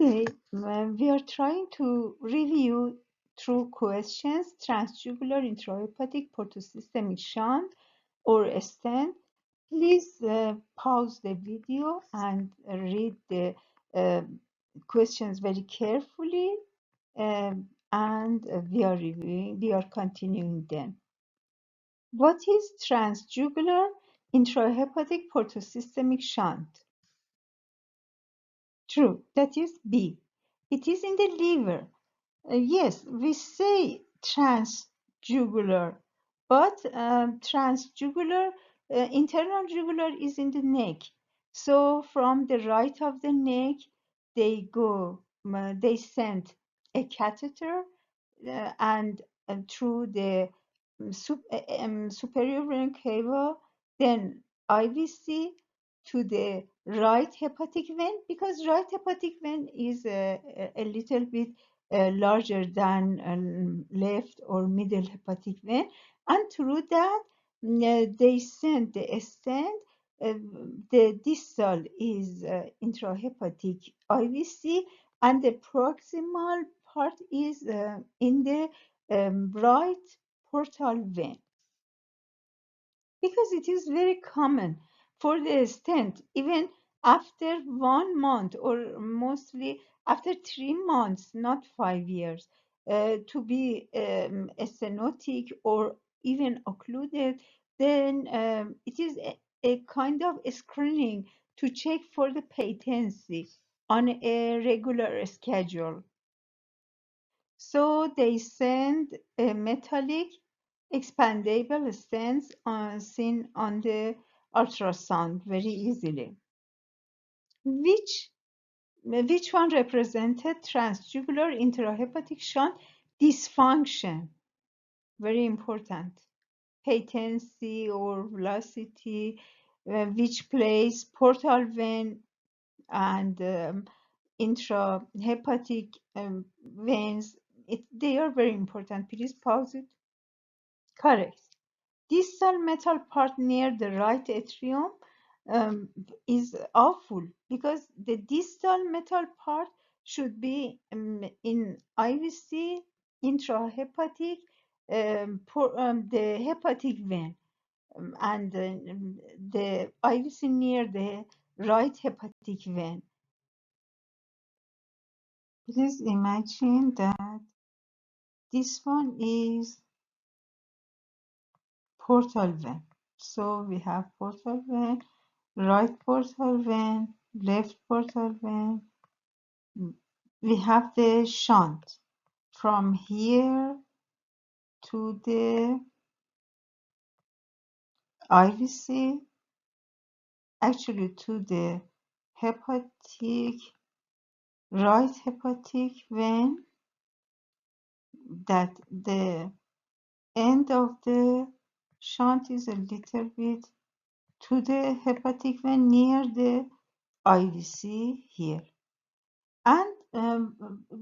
Today, we are trying to review through questions transjugular intrahepatic portosystemic shunt or stent. Please pause the video and read the uh, questions very carefully, and we are continuing then. What is transjugular intrahepatic portosystemic shunt? True, that is B. It is in the liver. Yes, we say transjugular, but transjugular, internal jugular is in the neck. So from the right of the neck, they send a catheter and through the superior vena cava, then IVC to the right hepatic vein, because right hepatic vein is a little bit larger than left or middle hepatic vein, and through that they send the stent. Uh, the distal is intrahepatic IVC, and the proximal part is in the right portal vein, because it is very common for the stent, even after 1 month or mostly after 3 months, not 5 years, to be stenotic or even occluded, then it is a kind of screening to check for the patency on a regular schedule. So they send a metallic expandable stents seen on the ultrasound very easily. Which one represented transjugular intrahepatic shunt dysfunction? Very important. Patency or velocity, which place portal vein and intrahepatic veins, they are very important. Please pause it. Correct. Distal metal part near the right atrium um, is awful, because the distal metal part should be in IVC, intrahepatic, the hepatic vein, and the IVC near the right hepatic vein. Please imagine that this one is portal vein. So we have portal vein, right portal vein, left portal vein. We have the shunt from here to the IVC, actually to the hepatic, right hepatic vein, that the end of the shunt is a little bit to the hepatic vein near the IVC here. And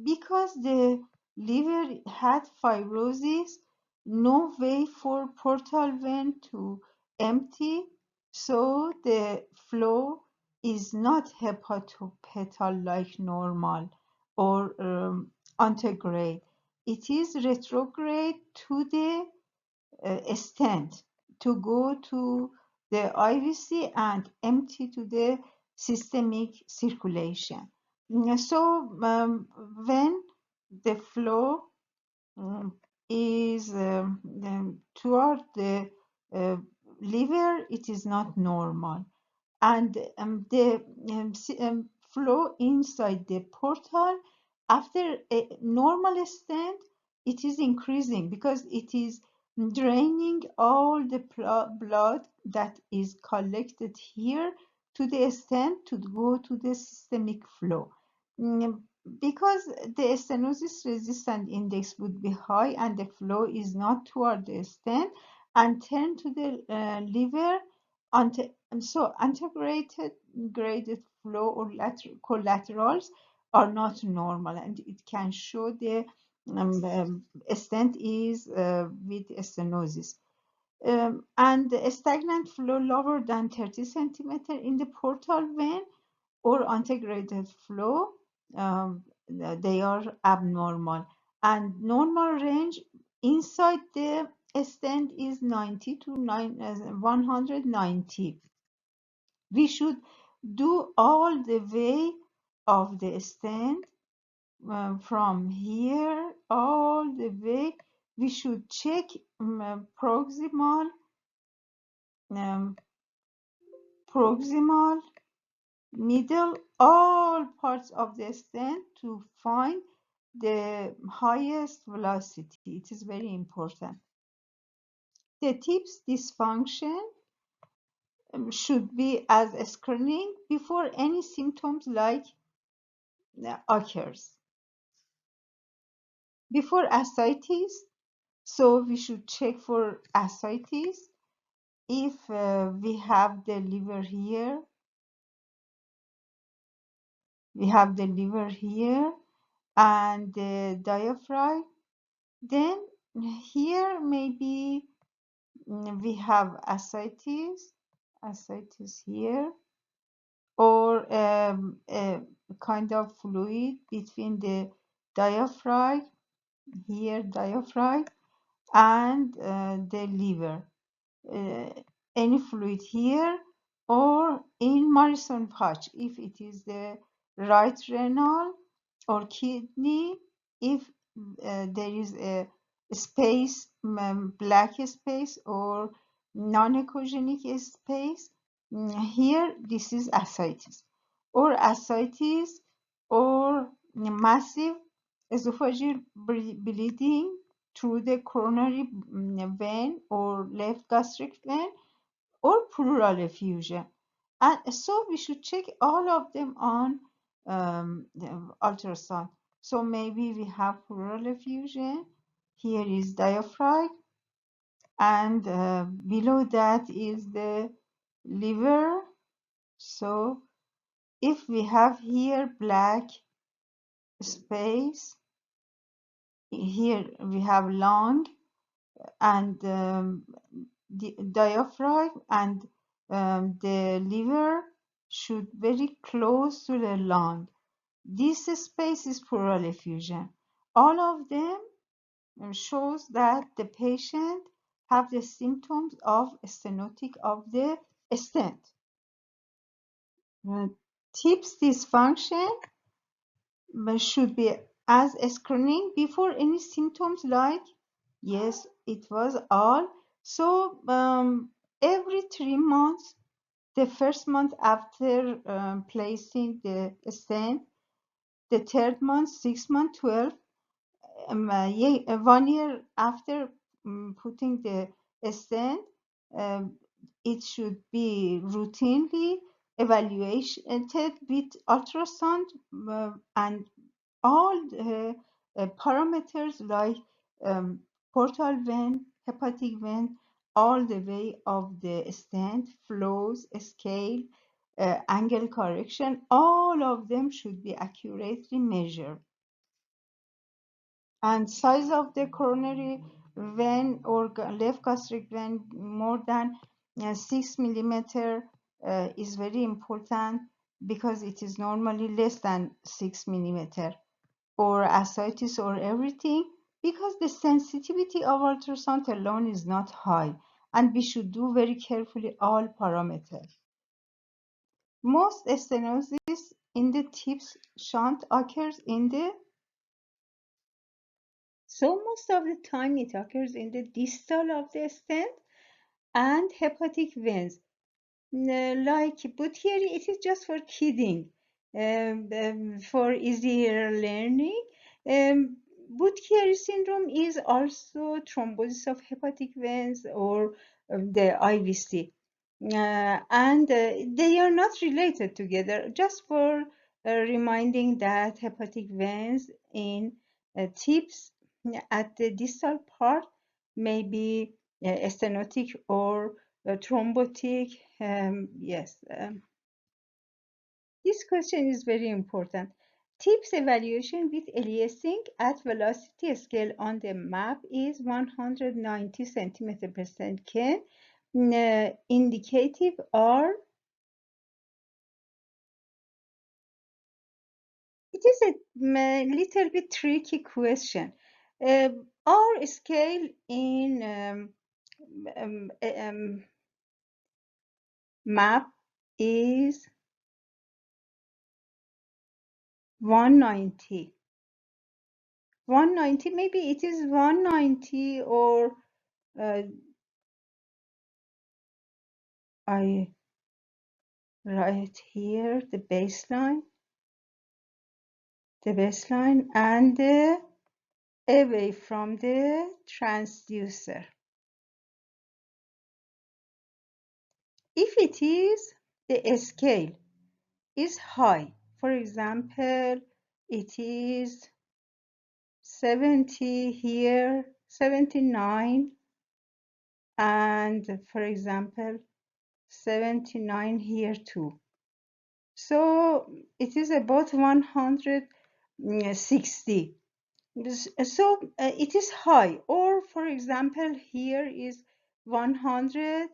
because the liver had fibrosis, no way for portal vein to empty, so the flow is not hepatopetal like normal or antegrade. It is retrograde to the stent to go to the IVC and empty to the systemic circulation. So when the flow is toward the liver, it is not normal, and the flow inside the portal after a normal stent, it is increasing, because it is draining all the blood that is collected here to the stent to go to the systemic flow. Because the stenosis resistance index would be high and the flow is not toward the stent and turn to the liver, so antegrated graded flow or collaterals are not normal, and it can show the stent is with stenosis. And the stagnant flow lower than 30 centimeter in the portal vein or antegrated flow they are abnormal, and normal range inside the stent is 90 to 190. We should do all the way of the stent from here all the way. We should check proximal, um, proximal, middle, all parts of the stent to find the highest velocity. It is very important. The tips dysfunction should be as a screening before any symptoms like occurs. Before ascites, so we should check for ascites. If we have the liver here, we have the liver here and the diaphragm, then here maybe we have ascites, ascites here, or a kind of fluid between the diaphragm, here diaphragm, and the liver. uh, any fluid here, or in Morrison patch if it is the right renal or kidney, if there is a space, black space or non-echogenic space. Here this is ascites, or ascites, or massive esophageal bleeding through the coronary vein or left gastric vein, or pleural effusion. And so we should check all of them on the ultrasound. So maybe we have pleural effusion. Here is diaphragm, and below that is the liver. So if we have here black space, here we have lung, and the diaphragm and the liver should very close to the lung. This space is pleural effusion. All of them shows that the patient have the symptoms of stenotic of the stent. Tips dysfunction should be as a screening before any symptoms like, yes, it was all. So every 3 months, the first month after placing the stent, the third month, 6 month, 12, 1 year after putting the stent, um, it should be routinely evaluated with ultrasound, and all the parameters like portal vein, hepatic vein, all the way of the stent, flows, scale, angle correction, all of them should be accurately measured. And size of the coronary vein or left gastric vein more than 6 millimeter is very important, because it is normally less than 6 millimeter, or ascites or everything, because the sensitivity of ultrasound alone is not high, and we should do very carefully all parameters. Most stenosis in the tips shunt occurs in the, so most of the time it occurs in the distal of the stent and hepatic veins. But here it is just for kidding, for easier learning. Budd-Chiari syndrome is also thrombosis of hepatic veins, or the IVC, and they are not related together. Just for reminding that hepatic veins in tips at the distal part may be stenotic or thrombotic. Yes, this question is very important. TIPS evaluation with aliasing at velocity scale on the map is 190 centimeter per second. Indicative are, It is a little bit tricky question. Our scale in map is 190. 190, maybe it is 190, or I write here the baseline, and the away from the transducer. If it is, the scale is high. For example, it is 70 here, 79, and for example, 79 here too. So it is about 160. So it is high. Or for example, here is 100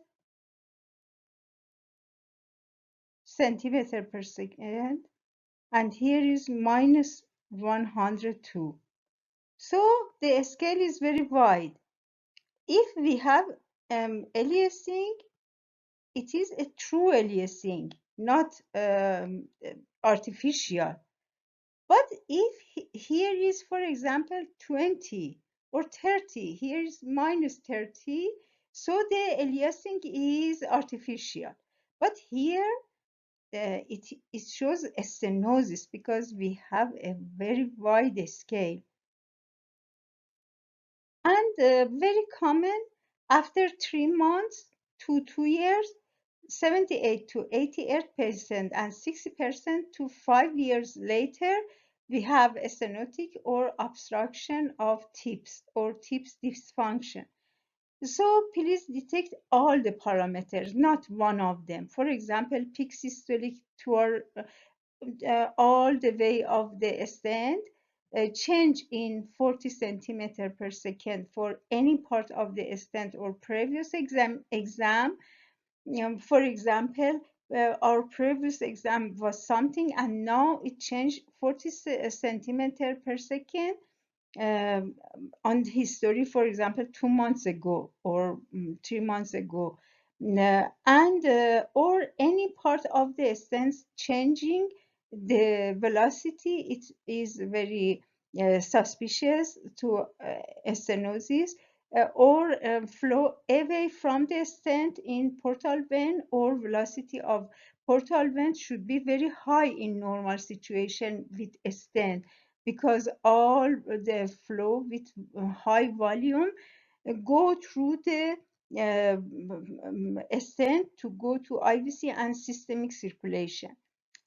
centimeter per second, and here is minus 102. So the scale is very wide. If we have aliasing, it is a true aliasing, not artificial. But if here is, for example, 20 or 30, here is minus 30, so the aliasing is artificial. But here it shows a stenosis because we have a very wide scale. And very common, after 3 months to 2 years, 78 to 88% and 60% to 5 years later, we have stenotic or obstruction of tips or tips dysfunction. So please detect all the parameters, not one of them. For example, peak systolic tour all the way of the stent, change in 40 centimeter per second for any part of the stent or previous exam. For example, our previous exam was something and now it changed 40 centimeter per second on the history, for example, 2 months ago or 3 months ago, or any part of the stance changing the velocity, it is very suspicious to stenosis, or flow away from the stent in portal vein, or velocity of portal vein should be very high in normal situation with a stent, because all the flow with high volume go through the stent to go to IVC and systemic circulation.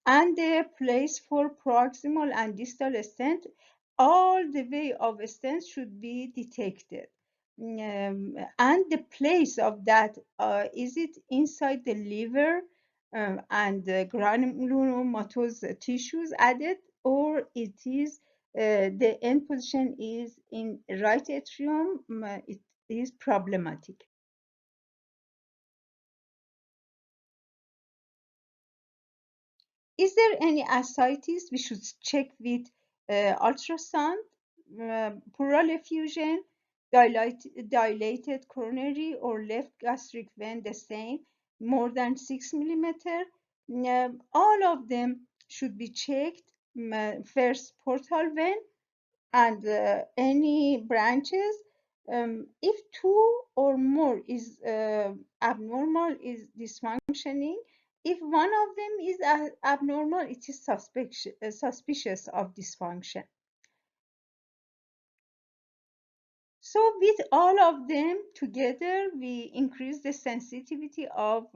And the place for proximal and distal stent, all the way of stent should be detected. And the place of that, is it inside the liver and the granulomatous tissues added, or it is the end position is in right atrium, it is problematic. Is there any ascites we should check with ultrasound? Pleural effusion, dilated coronary or left gastric vein the same, more than 6 millimeter. All of them should be checked. First, portal vein and any branches. If two or more is abnormal, is dysfunctioning. If one of them is abnormal, it is suspicious of dysfunction. So with all of them together, we increase the sensitivity of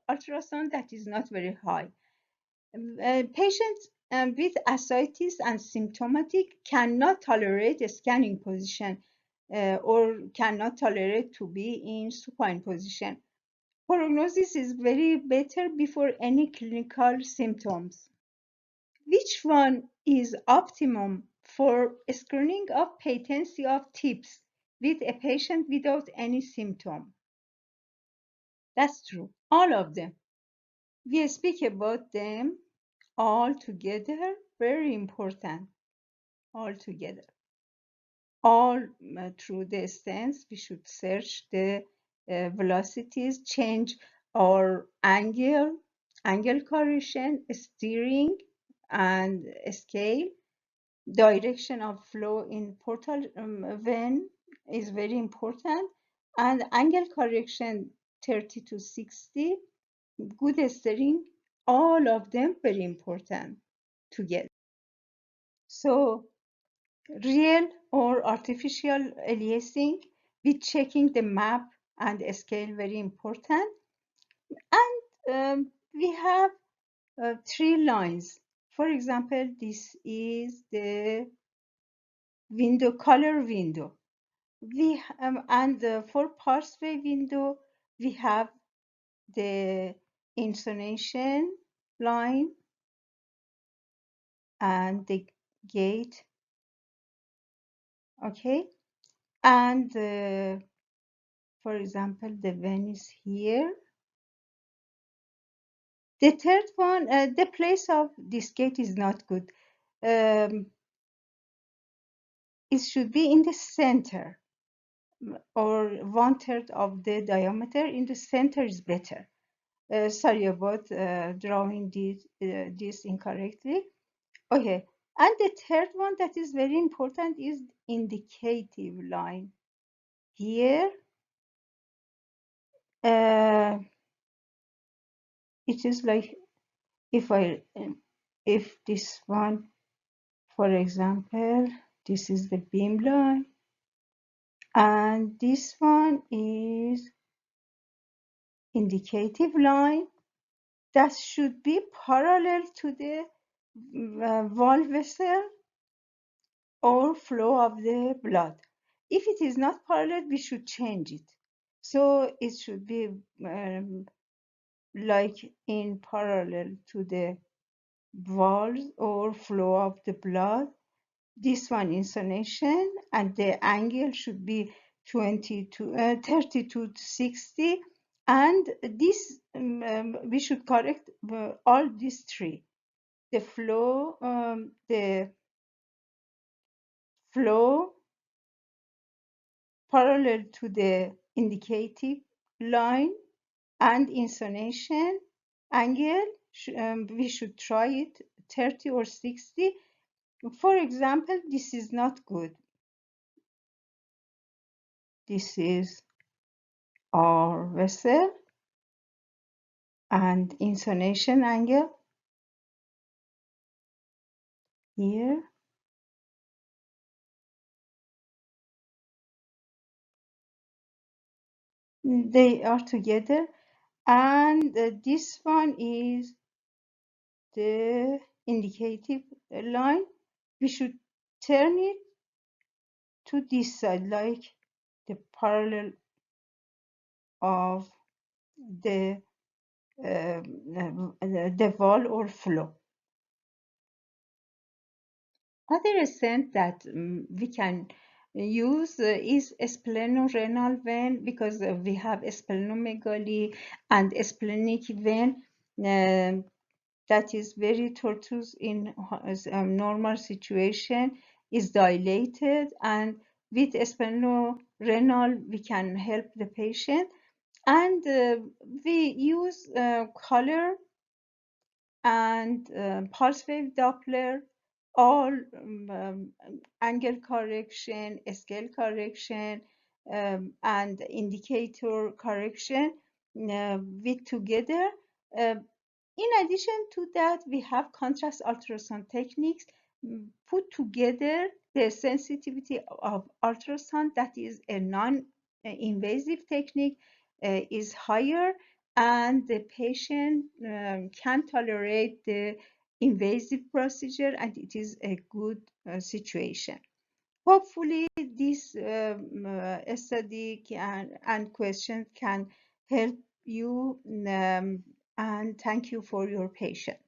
ultrasound that is not very high. Patients with ascites and symptomatic cannot tolerate a scanning position or cannot tolerate to be in supine position. Prognosis is very better before any clinical symptoms. Which one is optimum for screening of patency of tips with a patient without any symptom? That's true, all of them. We speak about them all together very important altogether. All through the stents, we should search the velocities, change our angle correction, steering, and scale. Direction of flow in portal vein is very important, and angle correction 30 to 60, good steering, all of them very important together. So real or artificial aliasing with checking the map and scale very important. And we have 3 lines. For example, this is the window, color window. We and for pathway window, we have the insonation line and the gate. Okay, and for example, the vein is here. The third one, the place of this gate is not good. It should be in the center, or 1/3 of the diameter. In the center is better. Sorry about drawing this incorrectly. Okay, and the third one that is very important is indicative line. Here, it is like if this one, for example, this is the beam line, and this one is indicative line that should be parallel to the wall vessel or flow of the blood. If it is not parallel, we should change it. So it should be like in parallel to the walls or flow of the blood. This one insonation, and the angle should be 32 to 60, and this we should correct all these 3: the flow, parallel to the indicative line, and insonation angle. We should try it 30 or 60. For example, this is not good. This is our vessel and insonation angle here. They are together, and this one is the indicative line. We should turn it to this side, like the parallel of the wall or flow. Other stent that we can use is splenorenal vein, because we have splenomegaly and splenic vein that is very tortuous in normal situation, is dilated, and with splenorenal we can help the patient. And we use color and pulse wave Doppler, all angle correction, scale correction, and indicator correction with together. In addition to that, we have contrast ultrasound techniques put together. The sensitivity of ultrasound, that is a non-invasive technique, is higher, and the patient can tolerate the invasive procedure, and it is a good situation. Hopefully, this study and questions can help you, and thank you for your patience.